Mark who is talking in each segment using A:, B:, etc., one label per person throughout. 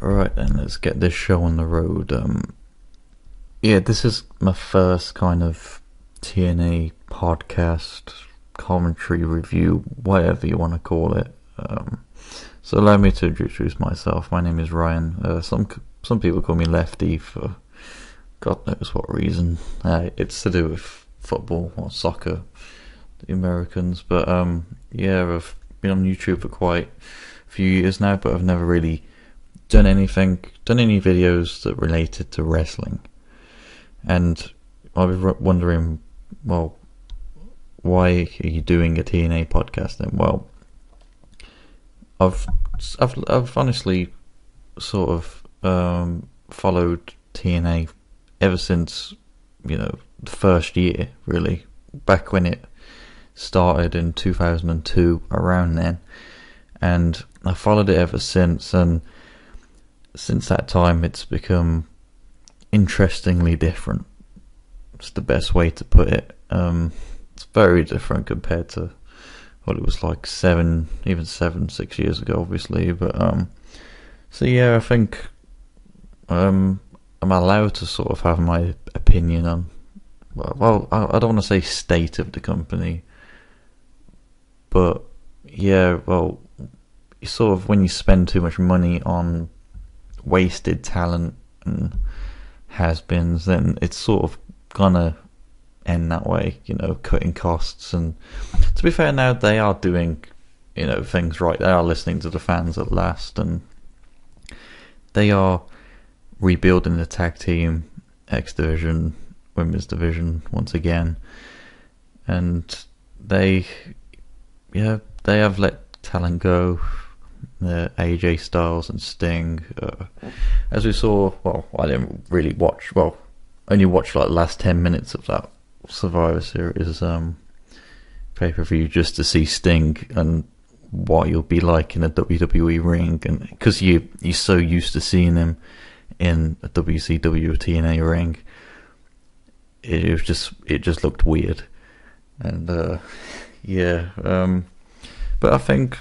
A: Alright then, let's get this show on the road. Yeah, this is my first kind of TNA podcast, commentary review, whatever you want to call it. So allow me to introduce myself. My name is Ryan. Some people call me Lefty for God knows what reason. It's to do with football or soccer, the Americans. But yeah, I've been on YouTube for quite a few years now, but I've never really done any videos that related to wrestling. And I was wondering, well, why are you doing a TNA podcast then? Well, I've honestly sort of followed TNA ever since, the first year, really, back when it started in 2002, around then, and I followed it ever since, and since that time it's become interestingly different. It's the best way to put it. It's very different compared to what it was like 6 years ago, obviously. But so yeah, I think I'm allowed to sort of have my opinion on. Well, I don't want to say state of the company, but yeah, well, you sort of, when you spend too much money on wasted talent and has-beens, then it's sort of gonna end that way, cutting costs. And to be fair, now they are doing, things right. They are listening to the fans at last, and they are rebuilding the tag team, X Division, Women's Division once again, and they have let talent go. AJ Styles and Sting, as we saw. Well, I didn't really watch. Well, only watched like the last 10 minutes of that Survivor Series pay-per-view just to see Sting and what he'll be like in a WWE ring, and because you're so used to seeing him in a WCW or TNA ring, it just looked weird. And yeah, but I think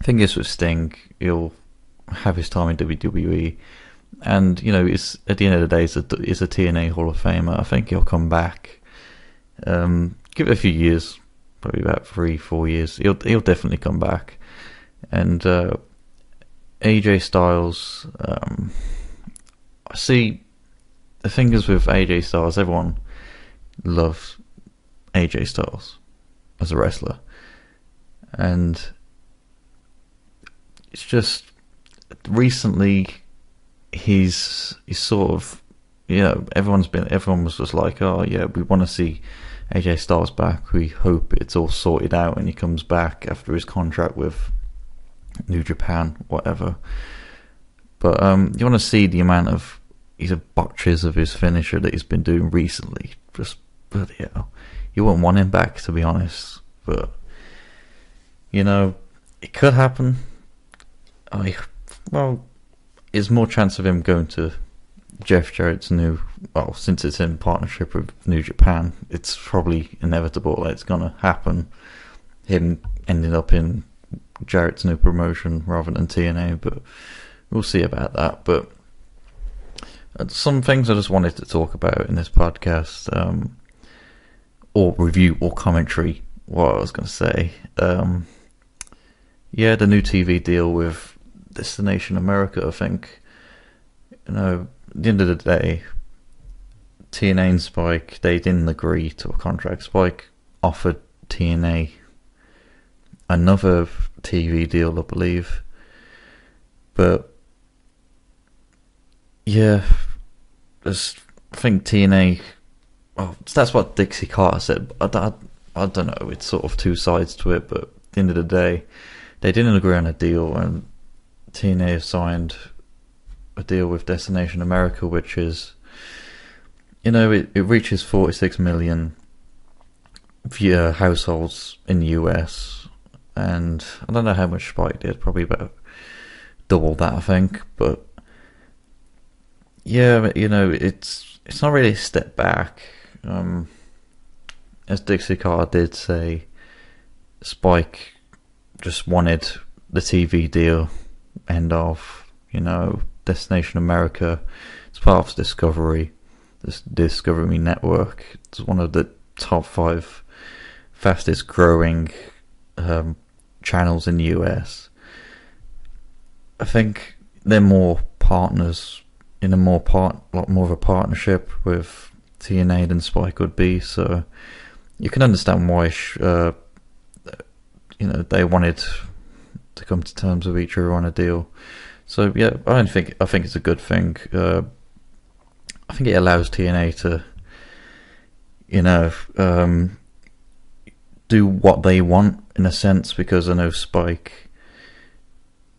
A: it's with Sting, he'll have his time in WWE, and it's, at the end of the day, it's a TNA Hall of Famer. I think he'll come back. Give it a few years, probably about 3-4 years. He'll definitely come back. And AJ Styles, I see. The thing is with AJ Styles, everyone loves AJ Styles as a wrestler, and it's just recently he's sort of, everyone was just like, oh yeah, we want to see AJ Styles back. We hope it's all sorted out and he comes back after his contract with New Japan, whatever. But you want to see the amount of botches of his finisher that he's been doing recently. Just bloody hell. You wouldn't want him back, to be honest. But it could happen. There's more chance of him going to Jeff Jarrett's since it's in partnership with New Japan, it's probably inevitable that it's gonna happen, him ending up in Jarrett's new promotion rather than TNA, but we'll see about that. But some things I just wanted to talk about in this podcast, or review or commentary, what I was going to say. Yeah, the new TV deal with Destination America, I think. At the end of the day, TNA and Spike, they didn't agree to a contract. Spike offered TNA another TV deal, I believe. But yeah, I think TNA. Oh, that's what Dixie Carter said. I don't know. It's sort of two sides to it, but at the end of the day, they didn't agree on a deal, and TNA have signed a deal with Destination America, which is, it reaches 46 million via households in the US, and I don't know how much Spike did, probably about double that, I think. But yeah, it's not really a step back. As Dixie Carter did say, Spike just wanted the TV deal end of, Destination America. It's part of this Discovery Network. It's one of the top 5 fastest growing channels in the US. I think they're more partners in a lot more of a partnership with TNA than Spike would be. So you can understand why they wanted to come to terms with each other on a deal. So yeah, I think it's a good thing. I think it allows TNA to, do what they want in a sense, because I know Spike,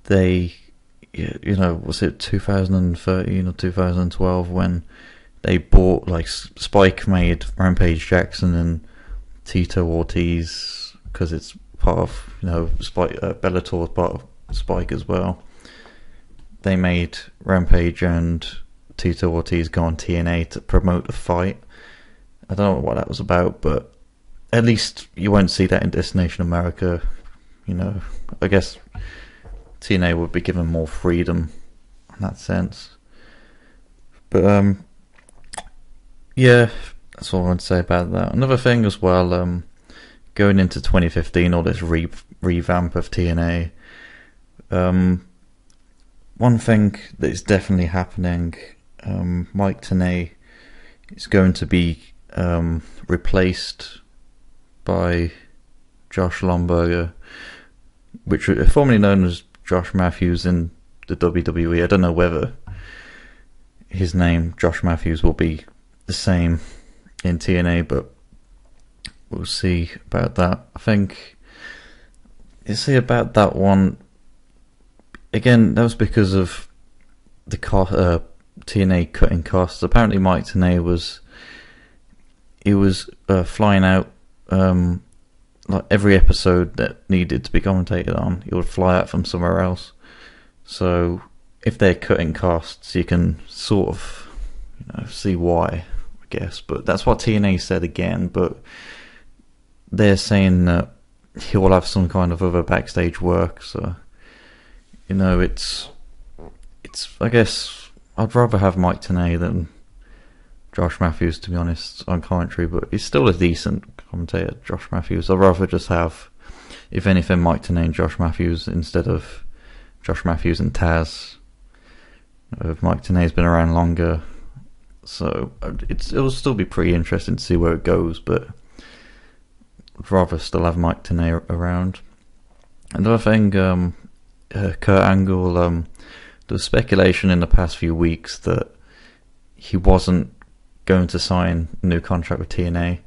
A: was it 2013 or 2012 when they bought, like, Spike made Rampage Jackson and Tito Ortiz, because it's part of, Spike, Bellator is part of Spike as well. They made Rampage and Tito Ortiz go on TNA to promote the fight. I don't know what that was about, but at least you won't see that in Destination America. I guess TNA would be given more freedom in that sense. But yeah, that's all I want to say about that. Another thing as well, going into 2015, all this revamp of TNA. One thing that is definitely happening, Mike Tenay is going to be replaced by Josh Lomberger, which was formerly known as Josh Matthews in the WWE. I don't know whether his name, Josh Matthews, will be the same in TNA, but we'll see about that. I think you see about that one again. That was because of the TNA cutting costs. Apparently, Mike Tenay was flying out like every episode that needed to be commentated on. He would fly out from somewhere else. So if they're cutting costs, you can sort of see why, I guess. But that's what TNA said again. But they're saying that he will have some kind of other backstage work. So it's I guess I'd rather have Mike Tenay than Josh Matthews, to be honest, on commentary, but he's still a decent commentator, Josh Matthews. I'd rather just have, if anything, Mike Tenay and Josh Matthews instead of Josh Matthews and Taz. Mike Tenay's been around longer, so it'll still be pretty interesting to see where it goes, but I'd rather still have Mike Tenay around. Another thing, Kurt Angle, there was speculation in the past few weeks that he wasn't going to sign a new contract with TNA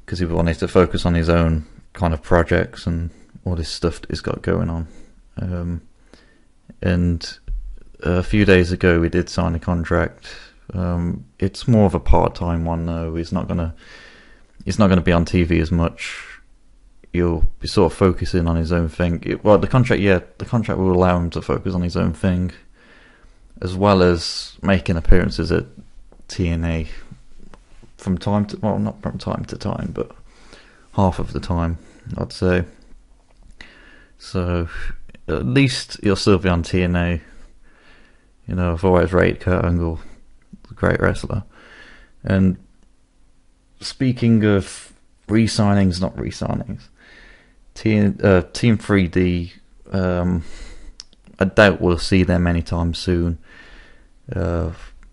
A: because he wanted to focus on his own kind of projects and all this stuff that he's got going on. And a few days ago, he did sign a contract. It's more of a part-time one, though. He's not gonna be on TV as much. He'll be sort of focusing on his own thing. The contract will allow him to focus on his own thing, as well as making appearances at TNA from time to, well, not from time to time, but half of the time, I'd say. So at least he'll still be on TNA. I've always rated Kurt Angle, a great wrestler. And speaking of re-signings, not re-signings, Team 3D, I doubt we'll see them anytime soon.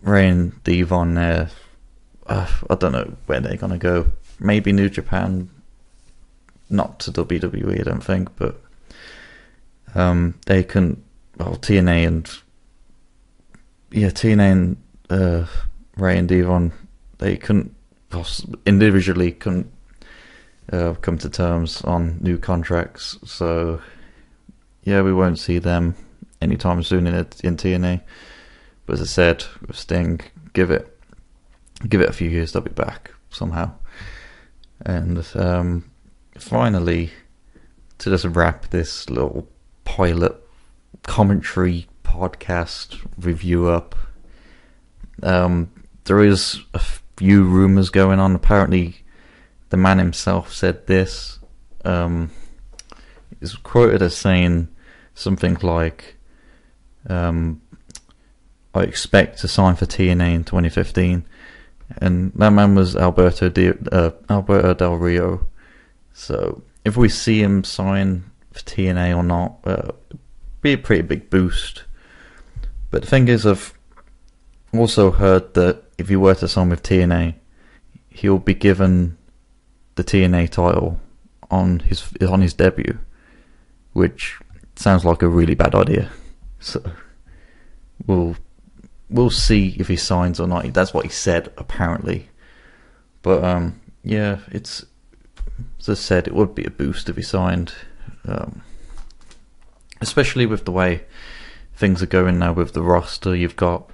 A: Ray and Devon there, I don't know where they're going to go. Maybe New Japan, not to WWE, I don't think, but they can, TNA and Ray and Devon, they individually couldn't come to terms on new contracts, so yeah, we won't see them anytime soon in TNA. But as I said, with Sting, give it a few years, they'll be back somehow. And finally, to just wrap this little pilot commentary podcast review up, there is a few rumours going on. Apparently, the man himself said this. Is quoted as saying something like, I expect to sign for TNA in 2015, and that man was Alberto Del Rio. So if we see him sign for TNA or not, be a pretty big boost. But the thing is, I've also heard that if he were to sign with TNA, he'll be given the TNA title on his debut, which sounds like a really bad idea. So we'll see if he signs or not. That's what he said apparently. But yeah, it's, as I said, it would be a boost if he signed, especially with the way things are going now with the roster. You've got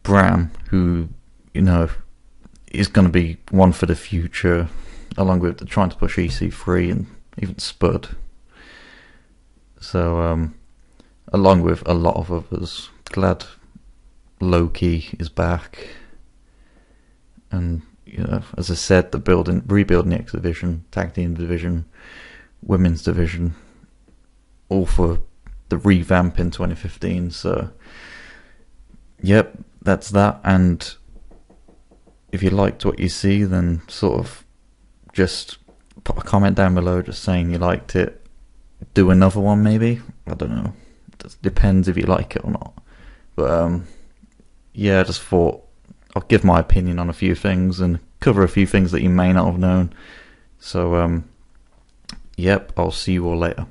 A: Bram, who, you know, is going to be one for the future, along with trying to push EC3 and even Spud. So, along with a lot of others, glad Loki is back. And, you know, as I said, rebuilding the X division, tag team division, women's division, all for the revamp in 2015. So, yep, that's that. And if you liked what you see, then sort of just put a comment down below just saying you liked it. Do another one maybe. I don't know. It depends if you like it or not. But yeah, I just thought I'll give my opinion on a few things and cover a few things that you may not have known. So yep, I'll see you all later.